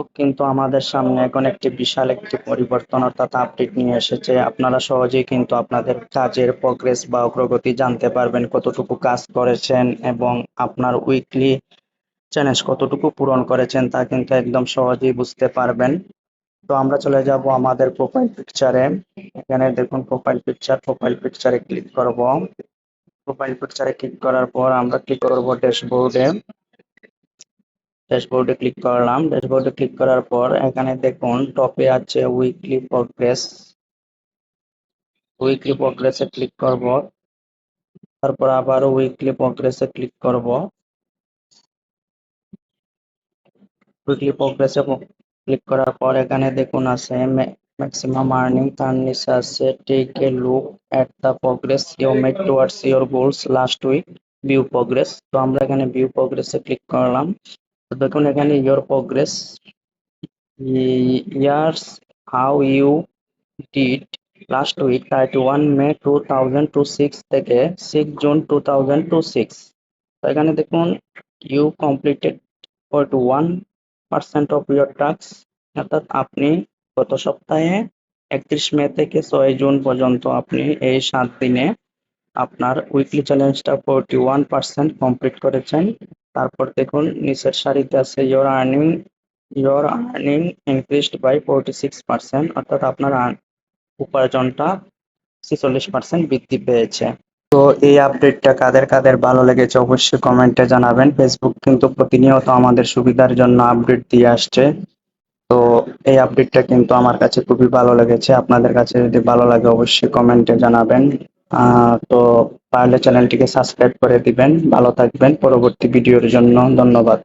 Facebook কিন্তু আমাদের সামনে এখন একটি বিশাল একটি পরিবর্তন অর্থাৎ আপডেট নিয়ে এসেছে। আপনারা সহজেই কিন্তু আপনাদের কাজের প্রোগ্রেস বা অগ্রগতি জানতে পারবেন, কতটুকু কাজ করেছেন এবং আপনার উইকলি চ্যালেঞ্জ কতটুকু পূরণ করেছেন তা কিন্তু একদম সহজেই বুঝতে পারবেন। তো আমরা চলে যাব আমাদের প্রোফাইল পিকচারে। এখানে দেখুন প্রোফাইল পিকচারে ক্লিক করব। প্রোফাইল পিকচারে ক্লিক করার পর আমরা ক্লিক করব ড্যাশবোর্ডে ক্লিক করলাম। ড্যাশবোর্ডে ক্লিক করার পর এখানে দেখুন টপে আছে উইকলি প্রগ্রেসে ক্লিক করব। তারপর আবার উইকলি প্রগ্রেসে ক্লিক করব। উইকলি প্রগ্রেসে ক্লিক করার পর এখানে দেখুন আছে ম্যাক্সিমাম আর্নিং, তার নিচে আছে take a look at the progress you made towards your goals last week, view progress. তো আমরা এখানে ভিউ প্রোগ্রেসে ক্লিক করলাম। তো দেখুন এখানে your progress, here's how you did last week 31 May 2026 থেকে 6 জুন 2026। তো এখানে দেখুন you completed 41% of your task, অর্থাৎ আপনি গত সপ্তাহে 31 মে থেকে 6 জুন পর্যন্ত আপনি এই 7 দিনে আপনার উইকলি চ্যালেঞ্জটা 41% কমপ্লিট করেছেন। তারপর দেখুন নিচের সারিতে আছে ইয়োর আর্নিং ইনক্রিজড বাই 46%, অর্থাৎ আপনার উপার্জনটা 46% বৃদ্ধি পেয়েছে। তো এই আপডেটটা কাদের কাদের ভালো লেগেছে অবশ্যই কমেন্টে জানাবেন। ফেসবুক কিন্তু প্রতিনিয়ত আমাদের সুবিধার জন্য আপডেট দিয়ে আসছে। তো এই আপডেটটা কিন্তু আমার কাছে খুবই ভালো লেগেছে। আপনাদের কাছে যদি ভালো লাগে অবশ্যই কমেন্টে জানাবেন। তো পারলে চ্যানেলটিকে সাবস্ক্রাইব করে দিবেন। ভালো থাকবেন। পরবর্তী ভিডিওর জন্য ধন্যবাদ।